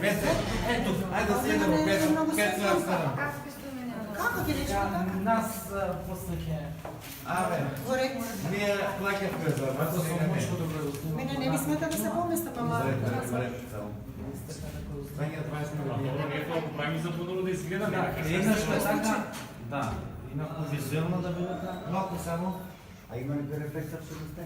Петре, ето, айде да седемо, Петре, Како ги рече така? Нас послаке. Абе, ние плакахме за вас. Ако съм мъжко добре услуга. Мене не ми смета да се поместам, ама... Прави за по-добро да изгледа. Еднаш така, да. Инако визуално да биде така. Малко само. А има ли перфект абсолютно?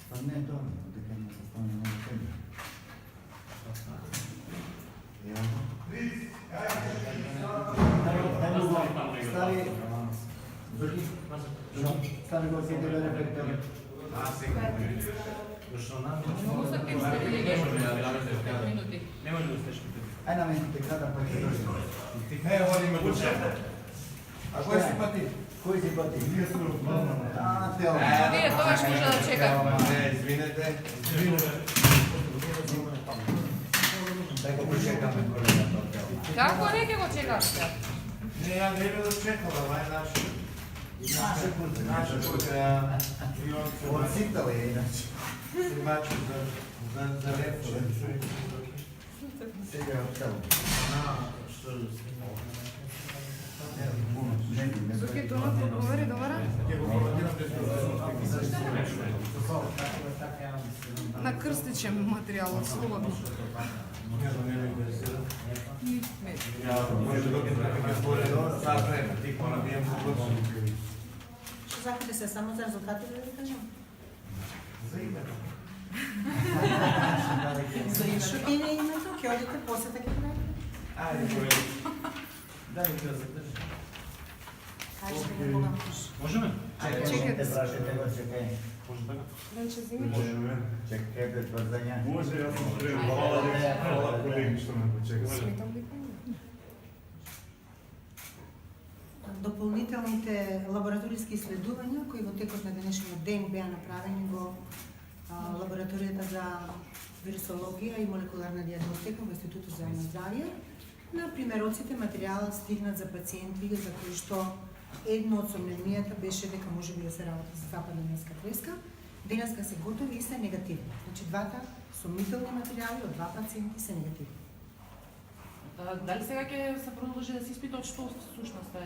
Това не е това, дека не се стане на теми. Стари, стари го си деле рефлектор. Защо нам? Не може да стеш. Ай на мен те када пак ще дойде. Одиме до шефа. А кој си пати? Кој си пати? А, Тео. Вие тогаш може да чека. Не, извинете. Дай го почекаме колегата от Тео. Како не ќе го чекавте? Не, ја не би да чекала, ова е наш. Наша кутка. Отситал е иначе. Снимачи за реп. Сега от Тео. Соки тоа проговори добра? На крстичен материјал, слободно. Што сакате се само за резултатите да ви кажам? За името. Што ќе не името, ќе одите посета ќе правите? Ајде, Да, ви да задържа. Кажете ми кога може. Можеме? Чекайте. Те прашате го, чекай. Може така? Венче зими. Чекай предвързания. Може, аз съм ще хвала колеги, що ме почекат. Сметам дека има. Дополнителните лабораторијски исследувања кои во текот на денешниот ден беа направени во лабораторијата за вирусологија и молекуларна диагностика во Институтот за Назавија. На примероците материјалот стигнат за пациенти за кои што едно од сомненијата беше дека може би да се работи за западна немска треска. Денеска се готови и се негативни. Значи двата сомнителни материјали од два пациенти се негативни. Дали сега ќе се продолжи да се испитува што всушност е?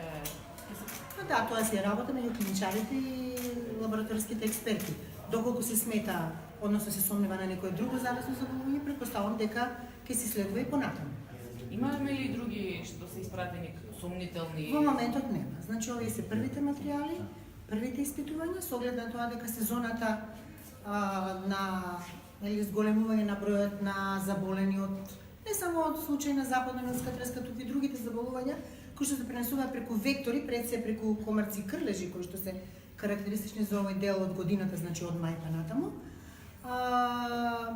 Да, тоа си е работа меѓу клиничарите и лабораториските експерти. Доколку се смета, односно се сомнева на некое друго заразно заболување, претпоставувам дека ќе се следува и понатаму. Имаме ли други што се испратени сомнителни? Во моментот нема. Значи овие се првите материјали, првите испитувања со оглед на тоа дека сезоната на зголемување на бројот на заболени од не само од случаи на западна немска треска, туку и другите заболувања кои што се пренесуваат преку вектори, пред се преку комарци и крлежи кои што се карактеристични за овој дел од годината, значи од мај па натаму.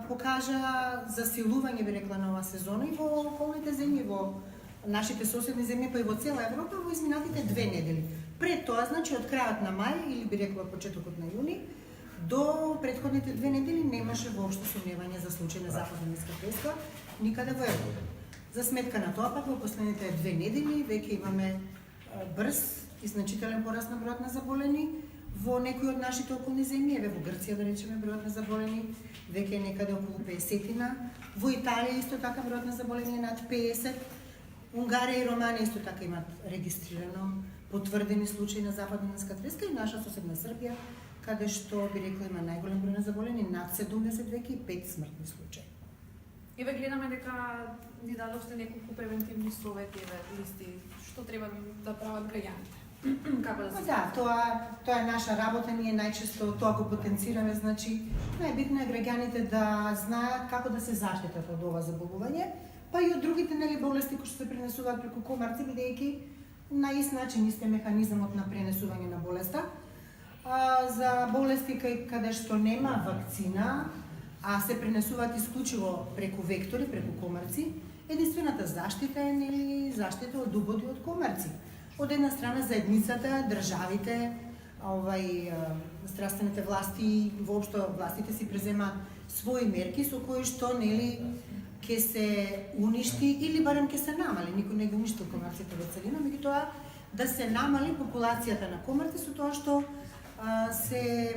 Покажа засилување, би рекла, на оваа сезона и во околните земји, во нашите соседни земји, па и во цела Европа во изминатите 2 недели. Пред тоа, значи, од крајот на мај, или би рекла од почетокот на јуни, до предходните 2 недели немаше воопшто сомневање за случај на западна немска треска никаде во Европа. За сметка на тоа, пак во последните 2 недели веќе имаме брз и значителен пораст на бројот на заболени во некои од нашите околни земји, еве во Грција да речеме бројот на заболени веќе е некаде околу 50-тина, во Италија исто така бројот на заболени е над 50, Унгарија и Романија исто така имат регистрирано потврдени случаи на западна немска треска и наша соседна Србија, каде што би рекла има најголем број на заболени, над 70 веќе и 5 смртни случаи. И ве гледаме дека ни дадовте неколку превентивни совети, листи, што треба да прават граѓаните. Како да се... Да, тоа е наша работа, ние најчесто тоа го потенцираме, значи најбитно е граѓаните да знаат како да се заштитат од ова заболување, па и од другите болести кои што се пренесуваат преку комарци, бидејќи на ист начин исти механизмот на пренесување на болеста. За болести каде што нема вакцина, а се пренесуваат исклучиво преку вектори, преку комарци, единствената заштита е заштита од убоди од комарци. Од една страна заедницата, државите, здравствените власти, воопшто властите си преземаат своји мерки со кои што ќе се уништи или барем ќе се намали. Никој не ги уништил комарците во целина, меѓутоа да се намали популацијата на комарци со тоа што се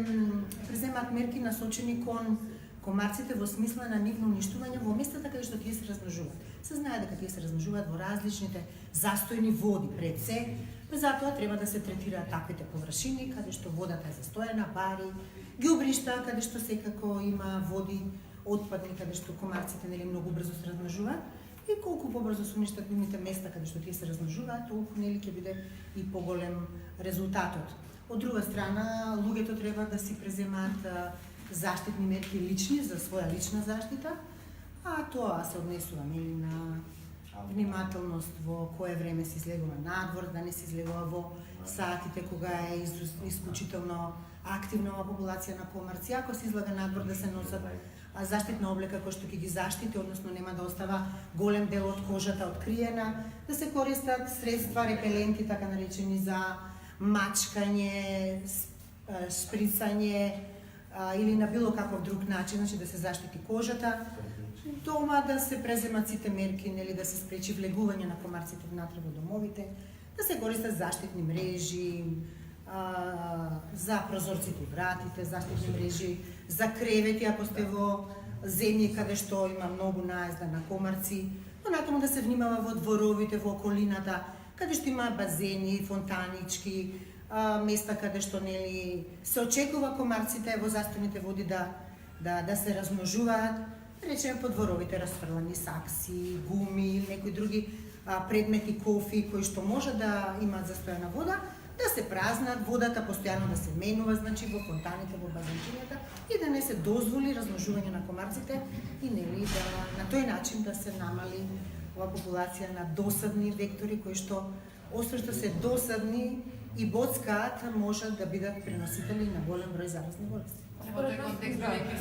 преземаат мерки насочени кон комарците во смисла на нивно уништување во местата каде што тие се размножуваат. Се знае дека тие се размножуваат во различните застојни води пред се, затоа треба да се третираат таквите површини каде што водата е застоена, бари, ѓубришта каде што секако има води отпадни каде што комарците нели многу брзо се размножуваат и колку побрзо се уништат нивните места каде што тие се размножуваат, толку нели ќе биде и поголем резултатот. Од друга страна, луѓето треба да си преземаат заштитни мерки лични за своја лична заштита, а тоа се однесува нели на внимателност во кое време се излегува надвор, да не се излегува во сатите кога е исклучително активна популација на комарци. Ако се излага надвор, да се носат заштитна облека која што ќе ги заштити, односно нема да остава голем дел од кожата откриена, да се користат средства репеленти, така наречени за мачкање, шприцање или на било каков друг начин, значи да се заштити кожата. Дома да се преземат сите мерки, нели да се спречи влегување на комарците внатре во домовите, да се користат заштитни мрежи за прозорците и вратите, заштитни мрежи за кревети ако сте во земји каде што има многу наезда на комарци, понатаму да се внимава во дворовите, во околината, каде што има базени, фонтанички, места каде што нели се очекува комарците во застојните води да се размножуваат, речеме по дворовите расфрлани сакси, гуми или некои други предмети, кофи кои што може да имаат застојна вода, да се празнат, водата постојано да се менува, значи во фонтаните, во базенчињата и да не се дозволи размножување на комарците и нели да на тој начин да се намали ова популација на досадни вектори кои што освен што се досадни и боцкаат можат да бидат преносители на голем број заразни болести. Во тој контекст, бидејќи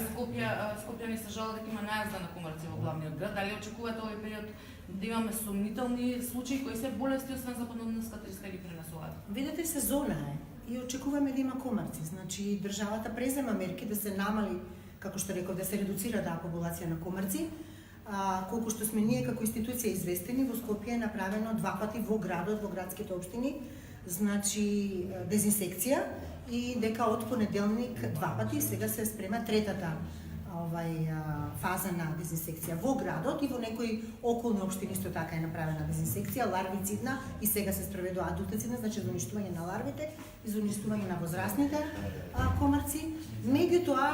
Скопјани се жала дека има наезда на комарци во главниот град, дали очекувате овој период да имаме сомнителни случаи кои се болести освен западнодневска треска ги пренесуваат? Видете, сезона е и очекуваме да има комарци, значи државата презема мерки да се намали, како што реков, да се редуцира популација на комарци. Колку што сме ние како институција известени, во Скопје е направено 2 пати во градот, во градските општини, значи дезинсекција и дека од понеделник 2 пати сега се спрема третата фаза на дезинсекција во градот и во некои околни општини исто така е направена дезинсекција, ларвицидна и сега се спроведува адултицидна, значи за уништување на ларвите и за уништување на возрастните комарци. Меѓутоа,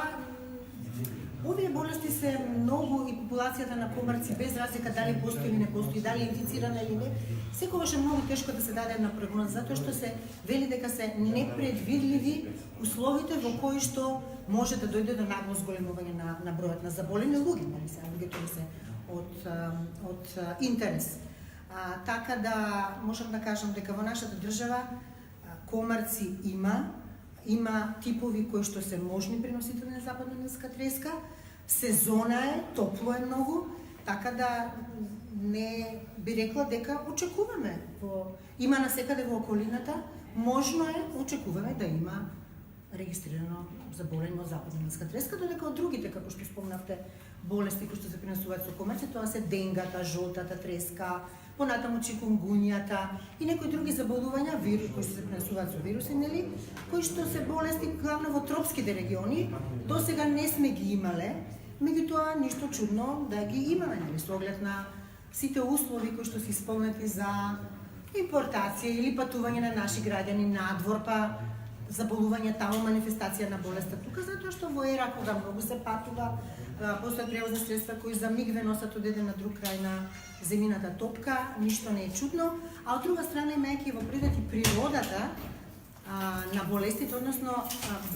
овие болести се многу и популацијата на комарци без разлика дали постои или не постои, дали е инфицирана или не, секогаш е многу тешко да се даде една прогноз, затоа што се вели дека се непредвидливи условите во кои што може да дојде до нагло зголемување на бројот на заболени луѓе, нели се, луѓето се од интерес. Така да можам да кажам дека во нашата држава комарци има типови кои што се можни преносители на западнодневска треска, сезона е, топло е многу, така да не би рекла дека очекуваме. Има насекаде во околината, можно е, очекуваме да има регистрирано заболено од западнодневска треска, додека од другите, како што спомнавте, болести кои што се пренесуваат со комарци, тоа се денгата, жолтата треска, понатаму чикунгуњата и некои други заболувања, кои што се пренесуваат со вируси, нели, кои што се болести главно во тропските региони, досега не сме ги имале, меѓутоа ништо чудно да ги имаме, нели, со оглед на сите услови кои што се исполнети за импортација или патување на наши граѓани надвор, па заболување таму, манифестација на болеста тука, затоа што во ера кога многу се патува, постојат превозни средства кои за миг ве носат од еден на друг крај на земјината топка, ништо не е чудно, а од друга страна имајќи во предвид и природата на болестите, односно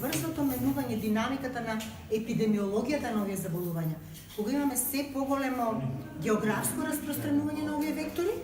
брзото менување, динамиката на епидемиологијата на овие заболувања. Кога имаме се поголемо географско распространување на овие вектори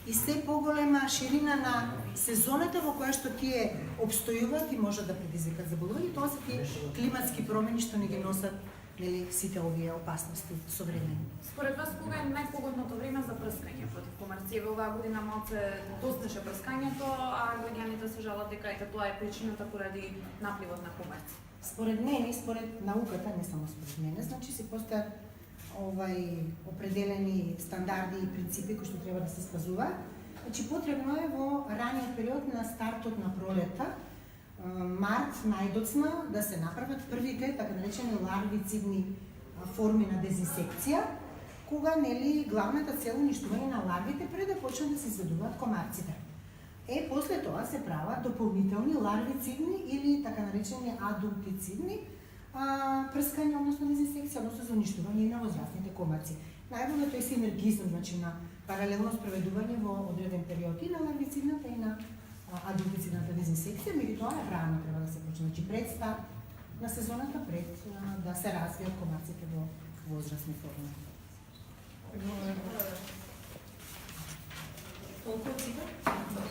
и се поголема ширина на сезоната во која што тие обстојуваат и можат да предизвикат заболување, тоа се тие климатски промени што ни ги носат, нели, сите овие опасности современи. Според вас, кога е најпогодното време за прскање против комарци? Оваа година малце доснеше прскањето, а граѓаните се жалат дека ете тоа е причината поради напливот на комарци. Според мене, според науката, не само според мене, значи се постојат определени стандарди и принципи кои што треба да се спазуваат. Значи потребно е во раниот период на стартот на пролета, март најдоцна, да се направат првите така наречени ларвицидни форми на дезинсекција, кога нели главната цел уништување на ларвите пред да почнат да се изведуваат комарците. После тоа се прават дополнителни ларвицидни или така наречени адултицидни прскања, односно дезинсекција, односно за уништување на возрастните комарци. Најдобро тој синергизм, значи на паралелно спроведување во одреден период и на ларвицидната и на адултицидната дезинсекција, меѓутоа рано треба да се почне, значи пред старт на сезоната, пред да се развијат комарците во возрастни форми. Толку од сега?